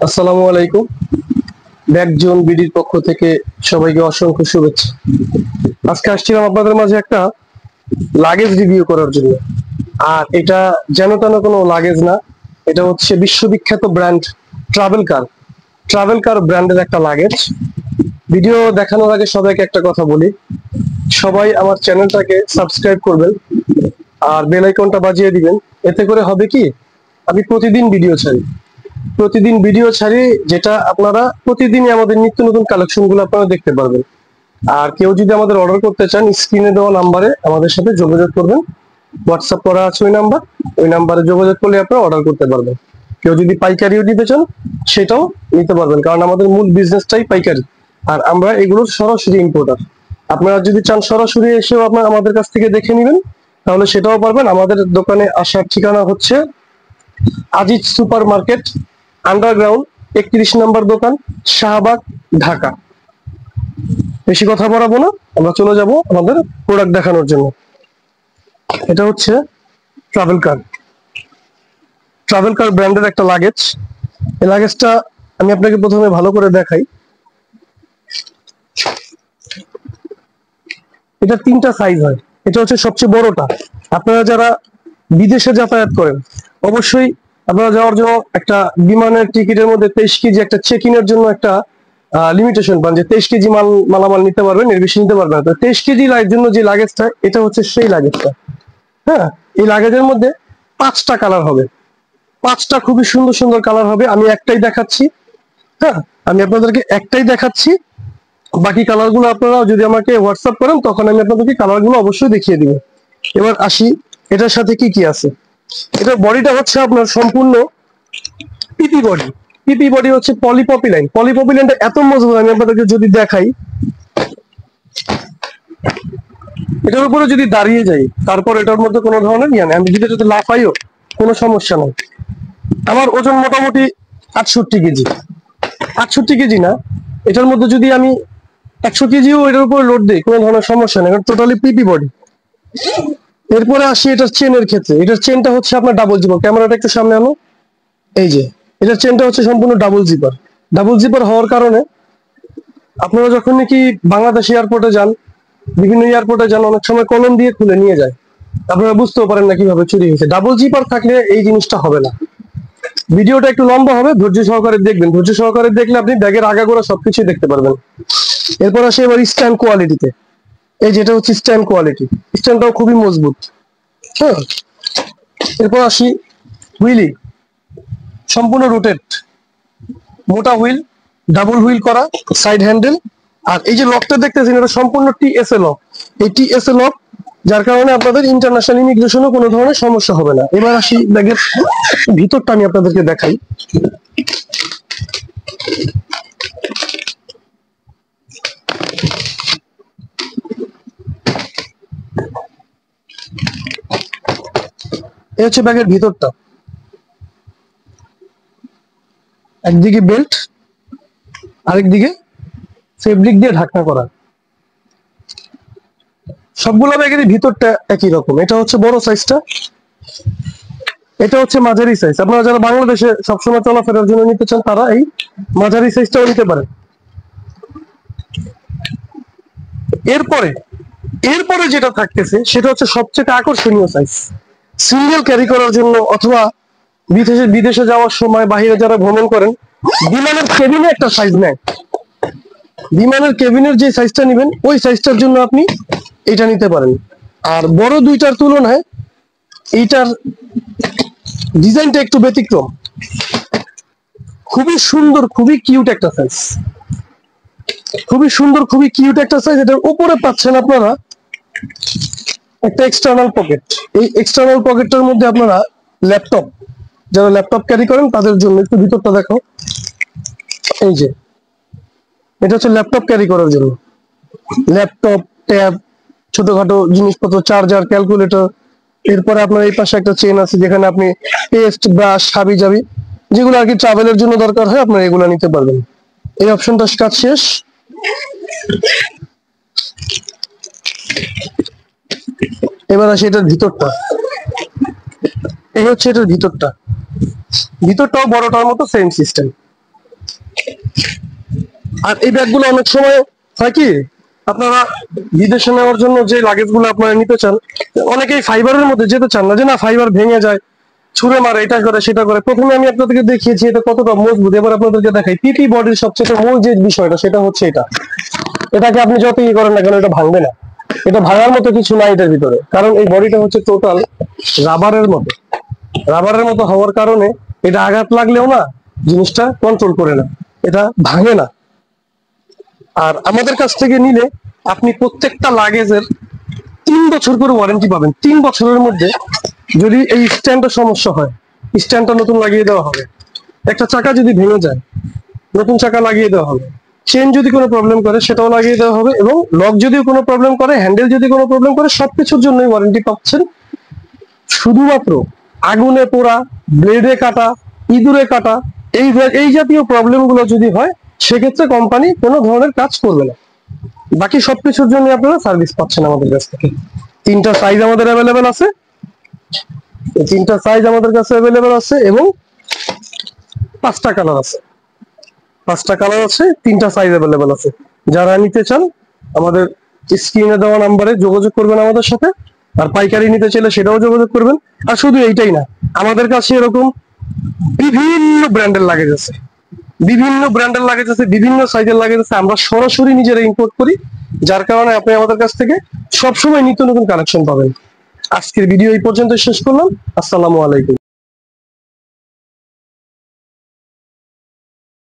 আসসালামু আলাইকুম। ব্যাকজোন বিডির পক্ষ থেকে সবাইকে অসংখ্য শুভেচ্ছা। আজকে আসছিলাম আপনাদের মাঝে একটা লাগেজ রিভিউ করার জন্য। আর এটা যেন তেন কোনো লাগেজ না, এটা হচ্ছে বিশ্ববিখ্যাত ব্র্যান্ড ট্রাভেল কার। ট্রাভেল কার ব্র্যান্ডের একটা লাগেজ। ভিডিও দেখানোর আগে সবাইকে একটা কথা বলি, সবাই আমার চ্যানেলটাকে সাবস্ক্রাইব করবেন আর বেল আইকনটা বাজিয়ে দিবেন। এতে করে হবে কি, আমি প্রতিদিন ভিডিও ছাড়ি, যেটা আপনারা প্রতিদিনই আমাদের নিত্য নতুন কালেকশন গুলো আপনারা দেখতে পারবেন। আর কেউ যদি আমাদের অর্ডার করতে চান, স্ক্রিনে দেওয়া নাম্বারে আমাদের সাথে যোগাযোগ করবেন। হোয়াটসঅ্যাপ করা আছে ওই নাম্বারে যোগাযোগ করলে আপনারা অর্ডার করতে পারবেন। কেউ যদি পাইকারিও নিতে চান সেটাও নিতে পারবেন, কারণ আমাদের মূল বিজনেসটাই পাইকারি। আর আমরা এগুলো সরাসরি ইম্পোর্টার। আপনারা যদি চান সরাসরি এসেও আপনারা আমাদের কাছ থেকে দেখে নেবেন, তাহলে সেটাও পারবেন। আমাদের দোকানে আসার ঠিকানা হচ্ছে আজিজ সুপার মার্কেট, আন্ডারগ্রাউন্ড, 31 নম্বর দোকান, শাহবাগ, ঢাকা। বেশি কথা বাড়াবো না, আমরা চলে যাব আমাদের প্রোডাক্ট দেখানোর জন্য। এটা হচ্ছে ট্রাভেল কার। ট্রাভেল কার ব্র্যান্ডের একটা লাগেজ। এই লাগেজটা আমি আপনাকে প্রথমে ভালো করে দেখাই। এটা 3টা সাইজ হয়। এটা হচ্ছে সবচেয়ে বড়টা। আপনারা যারা বিদেশে যাতায়াত করেন, অবশ্যই আপনারা যাওয়ার জন্য একটা বিমানের টিকিটের মধ্যে 23 কেজি একটা চেক ইনের জন্য একটা লিমিটেশন পান, যে 23 কেজি মালামাল নিতে পারবেন, এর বেশি নিতে পারবেন না। তো 23 কেজি জন্য যে লাগেজটা, এটা হচ্ছে সেই লাগেজটা। হ্যাঁ, এই লাগেজের মধ্যে 5টা কালার হবে। 5টা খুবই সুন্দর সুন্দর কালার হবে। আমি একটাই দেখাচ্ছি। হ্যাঁ, আমি আপনাদেরকে একটাই দেখাচ্ছি। বাকি কালার গুলো আপনারা যদি আমাকে হোয়াটসঅ্যাপ করেন, তখন আমি আপনাদেরকে কালার গুলো অবশ্যই দেখিয়ে দিব। এবার আসি এটার সাথে কি কি আছে। এটার বডিটা হচ্ছে আপনার সম্পূর্ণ পিপি বডি। পিপি বডি হচ্ছে পলিপপিলাইন। পলিপপিলাইনটা এত মজবুত, আমি আপনাদেরকে যদি দেখাই, এটার উপরে যদি দাঁড়িয়ে যাই, তারপর এটার মধ্যে কোনো ধরনের ইয়ে নেই, আমি যদি এটাতে লাফাইও কোনো সমস্যা নেই। আমার ওজন মোটামুটি 68 কেজি। 68 কেজি না, এটার মধ্যে যদি আমি 100 কেজিও এটার উপরে লোড দিই, কোনো ধরনের সমস্যা নেই, কারণ টোটালি পিপি বডি। এরপরে আসি এটার চেনের ক্ষেত্রে। এটার চেনটা হচ্ছে আপনার ডাবল জিপার। ক্যামেরাটা একটু সামনে আনো। এই যে এটার চেনটা হচ্ছে সম্পূর্ণ ডাবল জিপার। ডাবল জিপার হওয়ার কারণে আপনারা যখন নাকি বাংলাদেশ এয়ারপোর্টে যান, বিভিন্ন এয়ারপোর্টে যান, অনেক সময় কলম দিয়ে খুলে নিয়ে যায়, আপনারা বুঝতেও পারেন না কিভাবে চুরি হয়েছে। ডাবল জিপার থাকলে এই জিনিসটা হবে না। ভিডিওটা একটু লম্বা হবে, ধৈর্য সহকারে দেখবেন। ধৈর্য সহকারে দেখলে আপনি ব্যাগের আগাগোড়া সবকিছু দেখতে পারবেন। এরপর আসে এবার স্ট্যান্ড কোয়ালিটিতে। এই যেটা হচ্ছে স্ট্যান্ড কোয়ালিটি, স্ট্যান্ডটাও খুবই মজবুত। হ্যাঁ, এরপর আসি হুইলি, সম্পূর্ণ রোটেট, মোটা হুইল, ডাবল হুইল করা, সাইড হ্যান্ডেল। আর এই যে লকটা দেখতেছেন, এটা সম্পূর্ণ টিএসএ লক। এই টিএসএ লক, যার কারণে আপনাদের ইন্টারন্যাশনাল ইমিগ্রেশনও কোনো ধরনের সমস্যা হবে না। এবার আসি ব্যাগের ভিতরটা আমি আপনাদেরকে দেখাই। এই হচ্ছে ব্যাগের ভিতরটা। একদিকে বেল্ট, আরেকদিকে ফেব্রিক দিয়ে ঢাকনা করা। সবগুলো ব্যাগেরই ভিতরটা একই রকম। এটা হচ্ছে বড় সাইজটা, এটা হচ্ছে মাঝারি সাইজ। আপনারা যারা বাংলাদেশে সবসময় চলাফেরার জন্য নিতে চান, তারা এই মাঝারি সাইজটাও নিতে পারেন। এরপরে এরপরে যেটা থাকতেছে, সেটা হচ্ছে সবচেয়ে আকর্ষণীয় সাইজ। সিঙ্গেল ক্যারি করার জন্য, অথবা বিদেশে যাওয়ার সময় বাইরে যারা ভ্রমণ করেন, বিমানের কেবিনে একটা সাইজ নেয়। বিমানের কেবিনের যে সাইজটা নেবেন, ওই সাইজটার জন্য আপনি এটা নিতে পারেন। আর বড় দুইটার তুলনায় এইটার ডিজাইনটা একটু ব্যতিক্রম। খুবই সুন্দর, খুবই কিউট একটা সাইজ। খুবই সুন্দর, খুবই কিউট একটা সাইজ। এটার উপরে পাচ্ছেন আপনারা একটা এক্সটার্নাল পকেট। এই এক্সটার্নাল পকেটটার মধ্যে আপনারা ল্যাপটপ, যারা ল্যাপটপ ক্যারি করেন তাদের জন্য, একটু ভিতরটা দেখো। এই যে এটা হচ্ছে ল্যাপটপ ক্যারি করার জন্য। ল্যাপটপ, ট্যাব, ছোটখাটো জিনিসপত্র, চার্জার, ক্যালকুলেটর। এরপরে আপনার এই পাশে একটা চেন আছে, যেখানে আপনি পেস্ট, ব্রাশ, হাবি জাবি, যেগুলো আর কি ট্রাভেলের জন্য দরকার হয়, আপনারা এগুলো নিতে পারবেন। এই অপশনটা কাজ শেষ। এবার আসি এটার ভিতরটা। এই হচ্ছে এটার ভিতরটা। ভিতরটাও বড়টার মতো সেম সিস্টেম। আর এই ব্যাগগুলো অনেক সময় হয় কি, আপনারা বিদেশে নেওয়ার জন্য যে লাগেজ গুলো আপনারা নিতে চান, অনেকেই ফাইবারের মধ্যে যেতে চান না, যে না ফাইবার ভেঙে যায়, ছুঁড়ে মারে, এটা করে সেটা করে। প্রথমে আমি আপনাদেরকে দেখিয়েছি এটা কতটা মজবুত, এবার আপনাদেরকে দেখাই পিপি বডির সবচেয়ে মূল যে বিষয়টা সেটা হচ্ছে এটা। এটাকে আপনি যত ইয়ে করেন না কেন এটা ভাঙবে না, এটা ভাঙার মতো কিছু নাই এটার ভিতরে, কারণ এই বডিটা হচ্ছে টোটাল রাবারের মতো। রাবারের মতো হওয়ার কারণে এটা আঘাত লাগলেও না জিনিসটা কন্ট্রোল করে না, এটা ভাঙে না। আর আমাদের কাছ থেকে নিলে আপনি প্রত্যেকটা লাগেজের 3 বছর করে ওয়ারেন্টি পাবেন। 3 বছরের মধ্যে যদি এই স্ট্যান্ডের সমস্যা হয়, স্ট্যান্ডটা নতুন লাগিয়ে দেওয়া হবে। একটা চাকা যদি ভেঙে যায়, নতুন চাকা লাগিয়ে দেওয়া হবে। চেন যদি কোনো প্রবলেম করে সেটাও লাগিয়ে দেওয়া হবে, এবং লক যদি কোনো প্রবলেম করে, হ্যান্ডেল যদি কোনো প্রবলেম করে, সবকিছুর জন্যই ওয়ারেন্টি পাচ্ছেন। শুধুমাত্র আগুনে পোড়া, ব্লেডে কাটা, ইঁদুরে কাটা, এই এই জাতীয় প্রবলেম গুলো যদি হয়, সেক্ষেত্রে কোম্পানি কোনো ধরনের কাজ করবে না। বাকি সবকিছুর জন্য আপনারা সার্ভিস পাচ্ছেন আমাদের কাছ থেকে। 3টা সাইজ আমাদের অ্যাভেলেবেল আছে, এই 3টা সাইজ আমাদের কাছে অ্যাভেলেবেল আছে, এবং 5টা কালার আছে। 5টা কালার আছে, 3টা সাইজ অ্যাভেলেবেল আছে। যারা নিতে চান আমাদের স্ক্রিনে দেওয়া নাম্বারে যোগাযোগ করবেন আমাদের সাথে। আর পাইকারি নিতে চাইলে সেটাও যোগাযোগ করবেন। আর শুধু এইটাই না, আমাদের কাছে এরকম বিভিন্ন ব্র্যান্ডের লাগেজ আছে, বিভিন্ন ব্র্যান্ডের লাগেজ আছে, বিভিন্ন সাইজের লাগেজ আছে। আমরা সরাসরি নিজেরা ইম্পোর্ট করি, যার কারণে আপনি আমাদের কাছ থেকে সবসময় নিত্য নতুন কালেকশন পাবেন। আজকের ভিডিও এই পর্যন্ত শেষ করলাম। আসসালামু আলাইকুম।